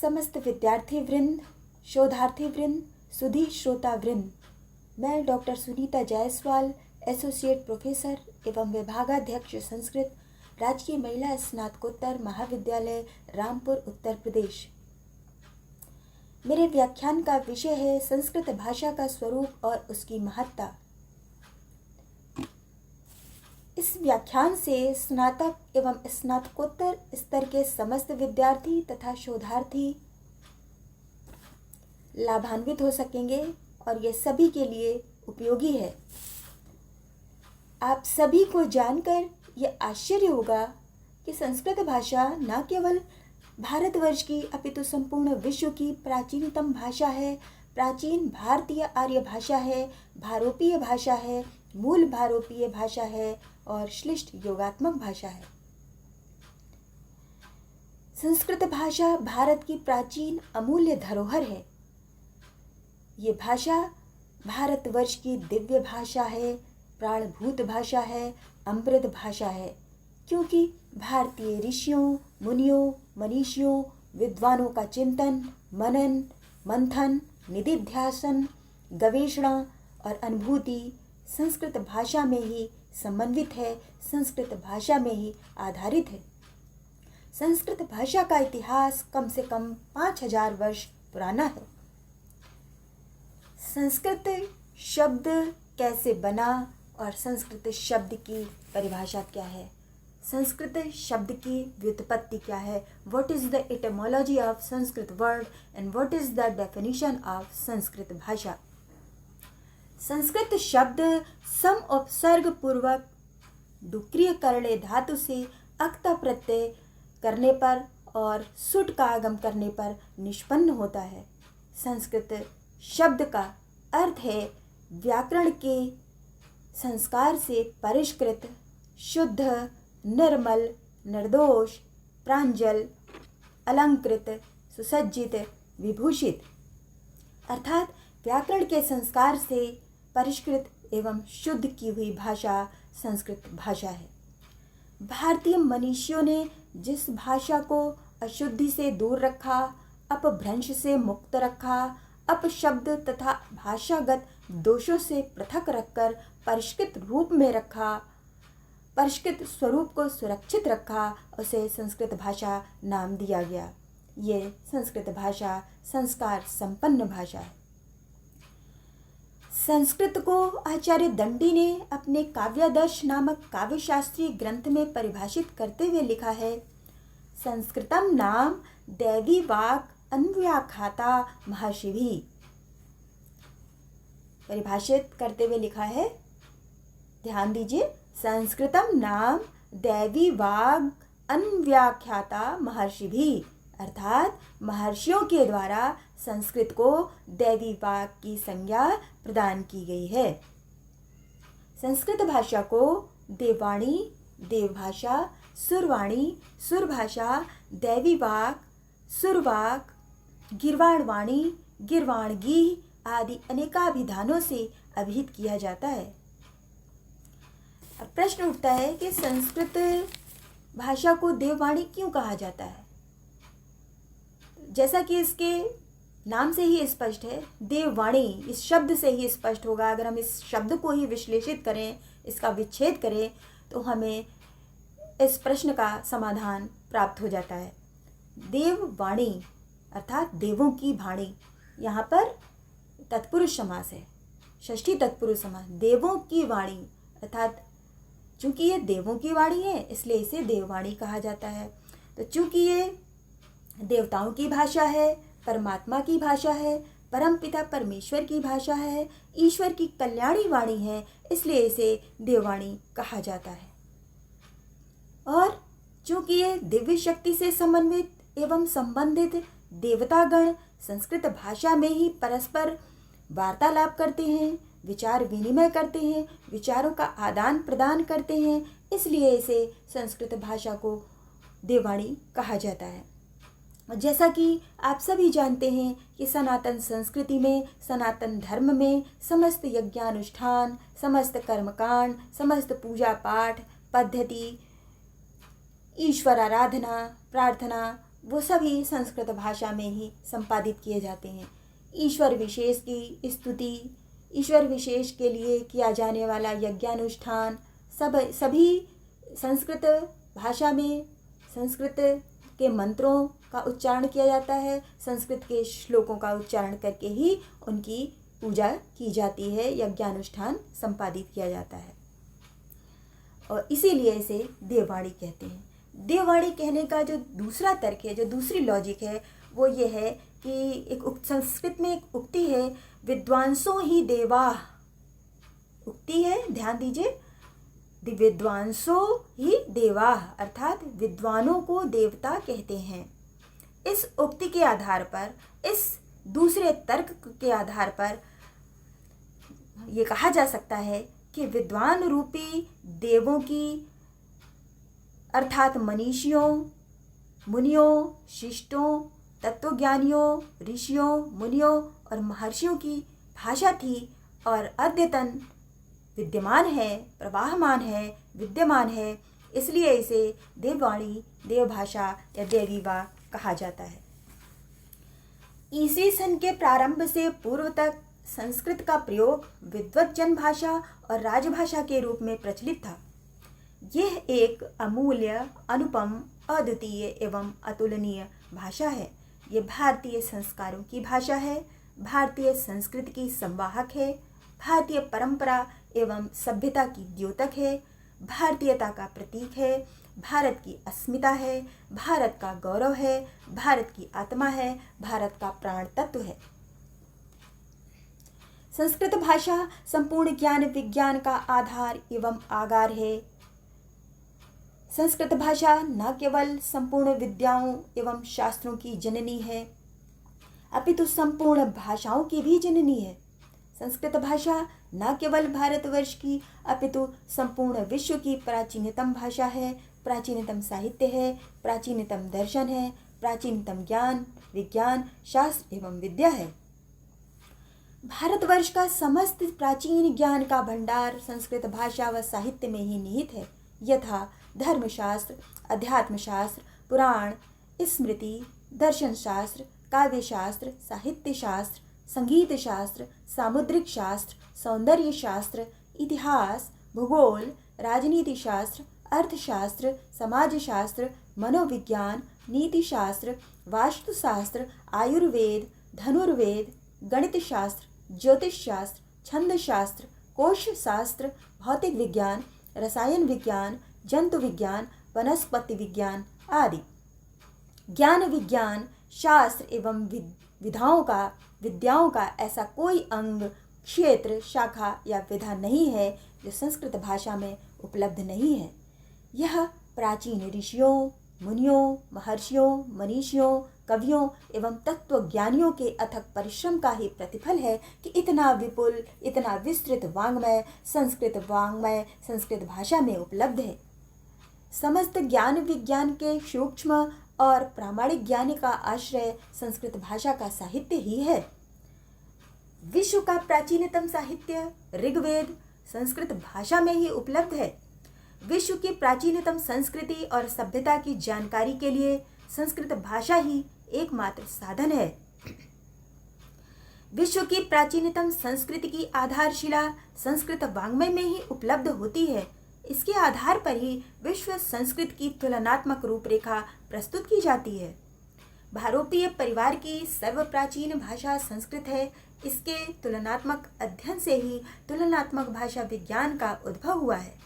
समस्त विद्यार्थी वृंद, शोधार्थी वृंद, सुधी श्रोता वृंद, मैं doctor Sunita Jaiswal, associate professor एवं विभागाध्यक्ष संस्कृत, राजकीय महिला स्नातकोत्तर महाविद्यालय रामपुर, उत्तर प्रदेश। मेरे व्याख्यान का विषय है संस्कृत भाषा का स्वरूप और उसकी महत्ता। इस व्याख्यान से स्नातक एवं स्नातकोत्तर स्तर के समस्त विद्यार्थी तथा शोधार्थी लाभान्वित हो सकेंगे और ये सभी के लिए उपयोगी है। आप सभी को जानकर ये आश्चर्य होगा कि संस्कृत भाषा न केवल भारतवर्ष की अपितु संपूर्ण विश्व की प्राचीनतम भाषा है, प्राचीन भारतीय आर्य भाषा है, भारोपीय भाषा है, मूल भारोपीय भाषा है और श्लिष्ट योगात्मक भाषा है। संस्कृत भाषा भारत की प्राचीन अमूल्य धरोहर है। ये भाषा भारतवर्ष की दिव्य भाषा है, प्राणभूत भाषा है, अमृत भाषा है, क्योंकि भारतीय ऋषियों, मुनियों, मनीषियों, विद्वानों का चिंतन, मनन, मंथन, निधिध्यासन, गवेषणा और अनुभूति संस्कृत भाषा में ही समन्वित है, संस्कृत भाषा में ही आधारित है। संस्कृत भाषा का इतिहास कम से कम 5000 वर्ष पुराना है। संस्कृत शब्द कैसे बना और संस्कृत शब्द की परिभाषा क्या है? संस्कृत शब्द की व्युत्पत्ति क्या है? What is the etymology of Sanskrit word and what is the definition of Sanskrit भाषा? संस्कृत शब्द सम उपसर्ग पूर्वक डुक्रिय करणे धातु से अक्ता प्रत्यय करने पर और सुट का आगम करने पर निष्पन्न होता है। संस्कृत शब्द का अर्थ है व्याकरण के संस्कार से परिष्कृत, शुद्ध, निर्मल, निर्दोष, प्रांजल, अलंकृत, सुसज्जित, विभूषित, अर्थात व्याकरण के संस्कार से परिष्कृत एवं शुद्ध की हुई भाषा संस्कृत भाषा है। भारतीय मनीषियों ने जिस भाषा को अशुद्धि से दूर रखा, अपभ्रंश से मुक्त रखा, अपशब्द तथा भाषागत दोषों से पृथक रखकर परिष्कृत रूप में रखा, परिष्कृत स्वरूप को सुरक्षित रखा, उसे संस्कृत भाषा नाम दिया गया। ये संस्कृत भाषा संस्कार संपन्न भाषा है। संस्कृत को आचार्य दंडी ने अपने काव्यादर्श नामक काव्यशास्त्रीय ग्रंथ में परिभाषित करते हुए लिखा है, संस्कृतम नाम दैवी वाक् अन्व्याख्याता महर्षिभिः। परिभाषित करते हुए लिखा है, ध्यान दीजिए, संस्कृतम नाम दैवी वाक् अन्व्याख्याता महर्षिभिः, अर्थात महर्षियों के द्वारा संस्कृत को दैवी वाक् की संज्ञा प्रदान की गई है। संस्कृत भाषा को देववाणी, देवभाषा, सुरवाणी, सुरभाषा, दैवी वाक्, सुरवाक्, गिर्वाणवाणी, गिर्वाणगी आदि अनेकाभिधानों से अभिहित किया जाता है। अब प्रश्न उठता है कि संस्कृत भाषा को देववाणी क्यों कहा जाता है? जैसा कि इसके नाम से ही स्पष्ट है, देववाणी इस शब्द से ही स्पष्ट होगा। अगर हम इस शब्द को ही विश्लेषित करें, इसका विच्छेद करें, तो हमें इस प्रश्न का समाधान प्राप्त हो जाता है। देववाणी अर्थात देवों की वाणी, यहाँ पर तत्पुरुष समास है, षष्ठी तत्पुरुष समास। देवों की वाणी अर्थात चूंकि ये देवों की वाणी है इसलिए इसे देववाणी कहा जाता है। तो चूंकि ये देवताओं की भाषा है, परमात्मा की भाषा है, परमपिता परमेश्वर की भाषा है, ईश्वर की कल्याणी वाणी है, इसलिए इसे देववाणी कहा जाता है। और चूंकि ये दिव्य शक्ति से समन्वित एवं संबंधित देवतागण संस्कृत भाषा में ही परस्पर वार्तालाप करते हैं, विचार विनिमय करते हैं, विचारों का आदान प्रदान करते हैं, इसलिए इसे संस्कृत भाषा को देववाणी कहा जाता है। जैसा कि आप सभी जानते हैं कि सनातन संस्कृति में, सनातन धर्म में समस्त यज्ञानुष्ठान, समस्त कर्मकांड, समस्त पूजा पाठ पद्धति, ईश्वर आराधना, प्रार्थना वो सभी संस्कृत भाषा में ही संपादित किए जाते हैं। ईश्वर विशेष की स्तुति, ईश्वर विशेष के लिए किया जाने वाला यज्ञानुष्ठान सभी संस्कृत भाषा में संस्कृत के मंत्रों का उच्चारण किया जाता है, संस्कृत के श्लोकों का उच्चारण करके ही उनकी पूजा की जाती है, यज्ञानुष्ठान संपादित किया जाता है और इसीलिए इसे देववाणी कहते हैं। देववाणी कहने का जो दूसरा तर्क है, जो दूसरी लॉजिक है, वो ये है कि संस्कृत में एक उक्ति है, विद्वांसों ही देवा। उक्ति है, ध्यान दीजिए, विद्वांसों ही देवा अर्थात विद्वानों को देवता कहते हैं। इस उक्ति के आधार पर, इस दूसरे तर्क के आधार पर ये कहा जा सकता है कि विद्वान रूपी देवों की अर्थात मनीषियों, मुनियों, शिष्टों, तत्वज्ञानियों, ऋषियों, मुनियों और महर्षियों की भाषा थी और अद्यतन विद्यमान है, प्रवाहमान है, विद्यमान है, इसलिए इसे देववाणी, देवभाषा या देवीवा कहा जाता है। ईसा सन के प्रारंभ से पूर्व तक संस्कृत का प्रयोग विद्वत जन भाषा और राजभाषा के रूप में प्रचलित था। यह एक अमूल्य, अनुपम, अद्वितीय एवं अतुलनीय भाषा है। ये भारतीय संस्कारों की भाषा है, भारतीय संस्कृति की संवाहक है, भारतीय परंपरा एवं सभ्यता की द्योतक है, भारतीयता का प्रतीक है, भारत की अस्मिता है, भारत का गौरव है, भारत की आत्मा है, भारत का प्राण तत्व है। संस्कृत भाषा संपूर्ण ज्ञान विज्ञान का आधार एवं आगार है। संस्कृत भाषा न केवल संपूर्ण विद्याओं एवं शास्त्रों की जननी है, अपितु संपूर्ण भाषाओं की भी जननी है। संस्कृत भाषा न केवल भारतवर्ष की अपितु संपूर्ण विश्व की प्राचीनतम भाषा है, प्राचीनतम साहित्य है, प्राचीनतम दर्शन है, प्राचीनतम ज्ञान, विज्ञान, शास्त्र एवं विद्या है। भारतवर्ष का समस्त प्राचीन ज्ञान का भंडार संस्कृत भाषा व साहित्य में ही निहित है। यथा धर्मशास्त्र, अध्यात्मशास्त्र, पुराण, स्मृति, दर्शन शास्त्र, काव्य शास्त्र, साहित्य शास्त्र, संगीत शास्त्र, सामुद्रिक शास्त्र, सौंदर्य शास्त्र, इतिहास, भूगोल, राजनीति शास्त्र, अर्थशास्त्र, समाजशास्त्र, मनोविज्ञान, नीति शास्त्र, वास्तुशास्त्र, आयुर्वेद, धनुर्वेद, गणित शास्त्र, ज्योतिष शास्त्र, छंद शास्त्र, कोश शास्त्र, भौतिक विज्ञान, रसायन विज्ञान, जंतु विज्ञान, वनस्पति विज्ञान आदि। ज्ञान विज्ञान, शास्त्र एवं विद्याओं का ऐसा कोई अंग, क्षेत्र, शाखा या विधा नहीं है जो संस्कृत भाषा में उपलब्ध नहीं है। यह प्राचीन ऋषियों, मुनियों, महर्षियों, मनीषियों, कवियों एवं तत्वज्ञानियों के अथक परिश्रम का ही प्रतिफल है कि इतना विपुल, इतना विस्तृत वाङ्मय संस्कृत भाषा में उपलब्ध है। समस्त ज्ञान विज्ञान के सूक्ष्म और प्रामाणिक ज्ञान का आश्रय संस्कृत भाषा का साहित्य ही है। विश्व का प्राचीनतम साहित्य ऋग्वेद संस्कृत भाषा में ही उपलब्ध है। विश्व की प्राचीनतम संस्कृति और सभ्यता की जानकारी के लिए संस्कृत भाषा ही एकमात्र साधन है। विश्व की प्राचीनतम संस्कृति की आधारशिला संस्कृत वाङ्मय में ही उपलब्ध होती है। इसके आधार पर ही विश्व संस्कृत की तुलनात्मक रूपरेखा प्रस्तुत की जाती है। भारोपीय परिवार की सर्वप्राचीन भाषा संस्कृत है। इसके तुलनात्मक अध्ययन से ही तुलनात्मक भाषा विज्ञान का उद्भव हुआ है।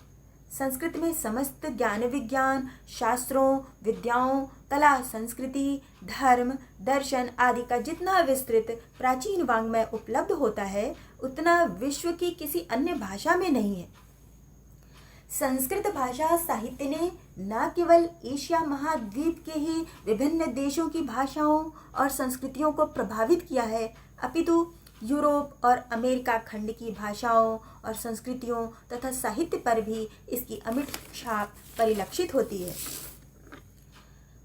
संस्कृत में समस्त ज्ञान विज्ञान, शास्त्रों, विद्याओं, कला, संस्कृति, धर्म, दर्शन आदि का जितना विस्तृत प्राचीन वाङ्मय उपलब्ध होता है, उतना विश्व की किसी अन्य भाषा में नहीं है। संस्कृत भाषा साहित्य ने न केवल एशिया महाद्वीप के ही विभिन्न देशों की भाषाओं और संस्कृतियों को प्रभावित किया है, अपितु यूरोप और अमेरिका खंड की भाषाओं और संस्कृतियों तथा साहित्य पर भी इसकी अमिट छाप परिलक्षित होती है।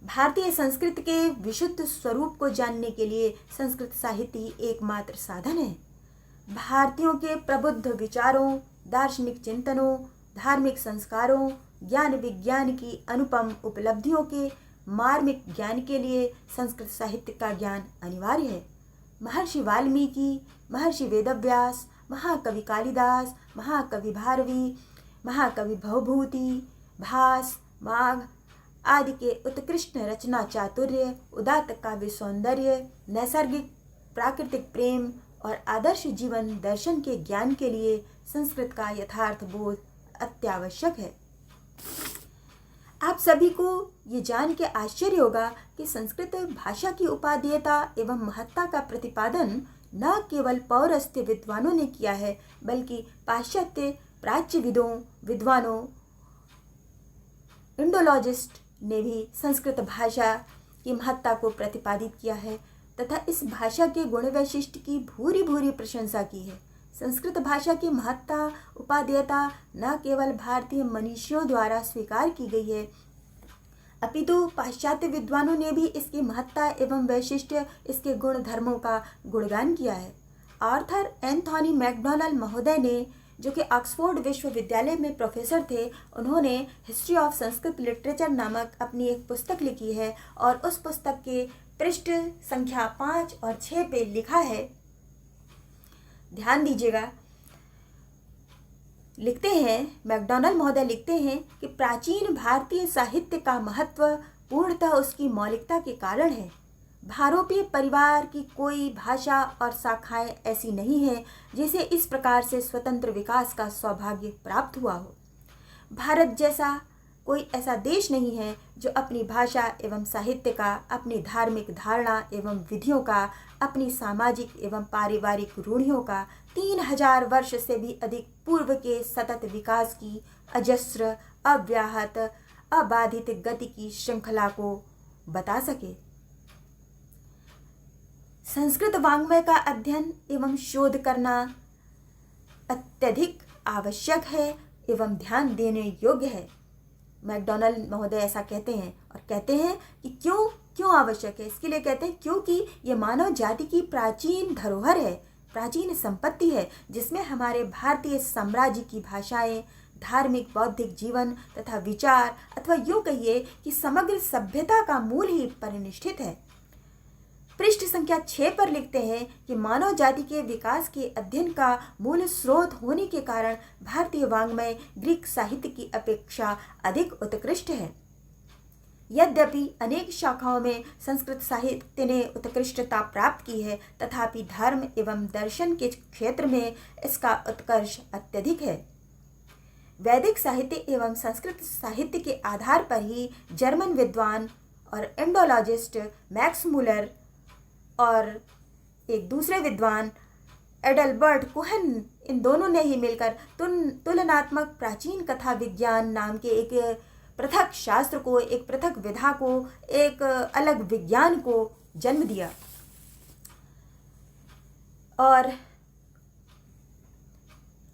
भारतीय संस्कृति के विशुद्ध स्वरूप को जानने के लिए संस्कृत साहित्य ही एकमात्र साधन है। भारतीयों के प्रबुद्ध विचारों, दार्शनिक चिंतनों, धार्मिक संस्कारों, ज्ञान विज्ञान की अनुपम उपलब्धियों के मार्मिक ज्ञान के लिए संस्कृत साहित्य का ज्ञान अनिवार्य है। महर्षि वाल्मीकि, महर्षि वेदव्यास, महाकवि कालिदास, महाकवि भारवी, महाकवि भवभूति, भास, माघ आदि के उत्कृष्ट रचना चातुर्य, उदात्त काव्य सौंदर्य, नैसर्गिक प्राकृतिक प्रेम और आदर्श जीवन दर्शन के ज्ञान के लिए संस्कृत का यथार्थ बोध अत्यावश्यक है। आप सभी को ये जान के आश्चर्य होगा कि संस्कृत भाषा की उपादेयता एवं महत्ता का प्रतिपादन न केवल पौरस्त्य विद्वानों ने किया है, बल्कि पाश्चात्य प्राच्यविदों, विद्वानों, इंडोलॉजिस्ट ने भी संस्कृत भाषा की महत्ता को प्रतिपादित किया है तथा इस भाषा के गुण वैशिष्ट की भूरी भूरी प्रशंसा की है। संस्कृत भाषा की महत्ता, उपादेयता न केवल भारतीय मनीषियों द्वारा स्वीकार की गई है, अपितु पाश्चात्य विद्वानों ने भी इसकी महत्ता एवं वैशिष्ट्य, इसके गुण धर्मों का गुणगान किया है। आर्थर एंथोनी मैकडॉनल्ड महोदय ने, जो कि ऑक्सफोर्ड विश्वविद्यालय में प्रोफेसर थे, उन्होंने हिस्ट्री ऑफ संस्कृत लिटरेचर नामक अपनी एक पुस्तक लिखी है और उस पुस्तक के पृष्ठ संख्या 5 और 6 पे लिखा है, ध्यान दीजिएगा, लिखते हैं, मैकडॉनल्ड महोदय लिखते हैं कि प्राचीन भारतीय साहित्य का महत्व पूर्णतः उसकी मौलिकता के कारण है। भारोपीय परिवार की कोई भाषा और शाखाएं ऐसी नहीं है जिसे इस प्रकार से स्वतंत्र विकास का सौभाग्य प्राप्त हुआ हो। भारत जैसा कोई ऐसा देश नहीं है जो अपनी भाषा एवं साहित्य का, अपनी धार्मिक धारणा एवं विधियों का, अपनी सामाजिक एवं पारिवारिक रूढ़ियों का 3000 वर्ष से भी अधिक पूर्व के सतत विकास की अजस्र, अव्याहत, अबाधित गति की श्रृंखला को बता सके। संस्कृत वाङ्मय का अध्ययन एवं शोध करना अत्यधिक आवश्यक है एवं ध्यान देने योग्य है। मैकडॉनल्ड महोदय ऐसा कहते हैं और कहते हैं कि क्यों आवश्यक है। इसके लिए कहते हैं क्योंकि ये मानव जाति की प्राचीन धरोहर है, प्राचीन संपत्ति है, जिसमें हमारे भारतीय साम्राज्य की भाषाएं, धार्मिक बौद्धिक जीवन तथा विचार, अथवा यूँ कहिए कि समग्र सभ्यता का मूल ही परिनिष्ठित है। पृष्ठ संख्या 6 पर लिखते हैं कि मानव जाति के विकास के अध्ययन का मूल स्रोत होने के कारण भारतीय वाङ्मय ग्रीक साहित्य की अपेक्षा अधिक उत्कृष्ट है। यद्यपि अनेक शाखाओं में संस्कृत साहित्य ने उत्कृष्टता प्राप्त की है, तथापि धर्म एवं दर्शन के क्षेत्र में इसका उत्कर्ष अत्यधिक है। वैदिक साहित्य एवं संस्कृत साहित्य के आधार पर ही जर्मन विद्वान और इंडोलॉजिस्ट मैक्स मूलर और एक दूसरे विद्वान एडलबर्ट कोहेन, इन दोनों ने ही मिलकर तुलनात्मक प्राचीन कथा विज्ञान नाम के एक पृथक शास्त्र को, एक पृथक विधा को, एक अलग विज्ञान को जन्म दिया। और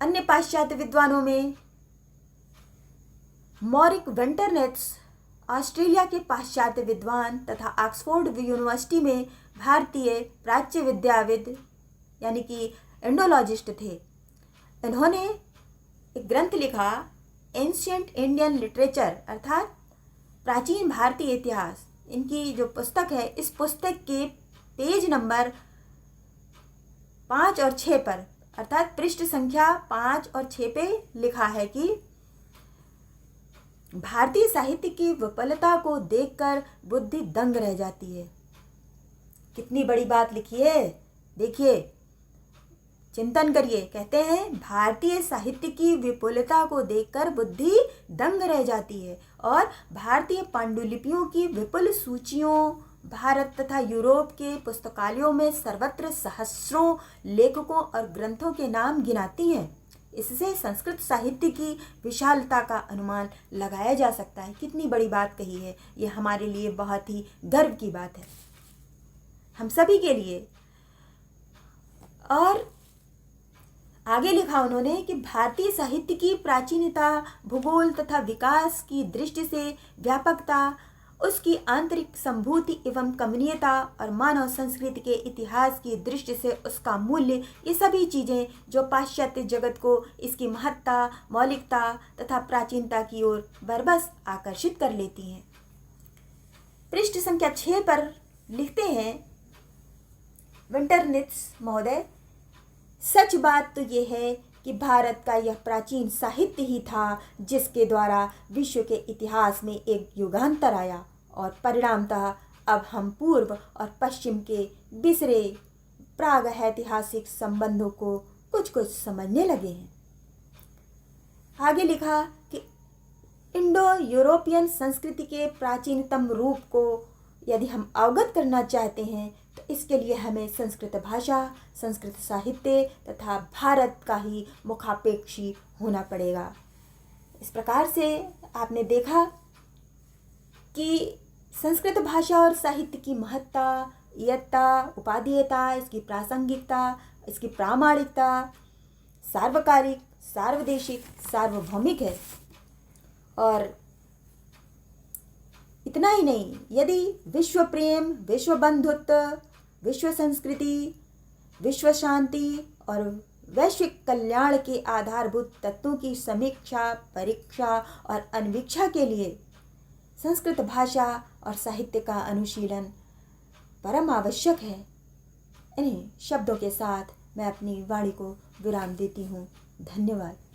अन्य पाश्चात्य विद्वानों में मॉरिक वेंटरनेट्स, ऑस्ट्रेलिया के पाश्चात्य विद्वान तथा ऑक्सफोर्ड यूनिवर्सिटी में भारतीय प्राच्य विद्याविद यानी कि इंडोलॉजिस्ट थे। इन्होंने एक ग्रंथ लिखा, एंशिएंट इंडियन लिटरेचर, अर्थात प्राचीन भारतीय इतिहास। इनकी जो पुस्तक है, इस पुस्तक के पेज नंबर 5 और 6 पर, अर्थात पृष्ठ संख्या 5 और 6 पे लिखा है कि भारतीय साहित्य की विपुलता को देखकर बुद्धि दंग रह जाती है। कितनी बड़ी बात लिखी है, देखिए, चिंतन करिए। कहते हैं भारतीय साहित्य की विपुलता को देखकर बुद्धि दंग रह जाती है और भारतीय पांडुलिपियों की विपुल सूचियों भारत तथा यूरोप के पुस्तकालयों में सर्वत्र सहस्रों लेखकों और ग्रंथों के नाम गिनाती हैं। इससे संस्कृत साहित्य की विशालता का अनुमान लगाया जा सकता है। कितनी बड़ी बात कही है, ये हमारे लिए बहुत ही गर्व की बात है, हम सभी के लिए। और आगे लिखा उन्होंने कि भारतीय साहित्य की प्राचीनता, भूगोल तथा विकास की दृष्टि से व्यापकता, उसकी आंतरिक संभूति एवं कमनीयता और मानव संस्कृति के इतिहास की दृष्टि से उसका मूल्य, ये सभी चीज़ें जो पाश्चात्य जगत को इसकी महत्ता, मौलिकता तथा प्राचीनता की ओर बरबस आकर्षित कर लेती हैं। पृष्ठ संख्या 6 पर लिखते हैं विंटरनित्ज महोदय, सच बात तो ये है कि भारत का यह प्राचीन साहित्य ही था जिसके द्वारा विश्व के इतिहास में एक युगांतर आया और परिणामतः अब हम पूर्व और पश्चिम के बिसरे प्राग ऐतिहासिक संबंधों को कुछ कुछ समझने लगे हैं। आगे लिखा कि इंडो यूरोपियन संस्कृति के प्राचीनतम रूप को यदि हम अवगत करना चाहते हैं तो इसके लिए हमें संस्कृत भाषा, संस्कृत साहित्य तथा भारत का ही मुखापेक्षी होना पड़ेगा। इस प्रकार से आपने देखा कि संस्कृत भाषा और साहित्य की महत्ता, इयत्ता, उपादेयता, इसकी प्रासंगिकता, इसकी प्रामाणिकता सार्वकालिक, सार्वदेशिक, सार्वभौमिक है। और इतना ही नहीं, यदि विश्व प्रेम, विश्व बंधुत्व, विश्व संस्कृति, विश्व शांति और वैश्विक कल्याण के आधारभूत तत्वों की समीक्षा, परीक्षा और अन्वीक्षा के लिए संस्कृत भाषा और साहित्य का अनुशीलन परम आवश्यक है। इन्हीं शब्दों के साथ मैं अपनी वाणी को विराम देती हूँ। धन्यवाद।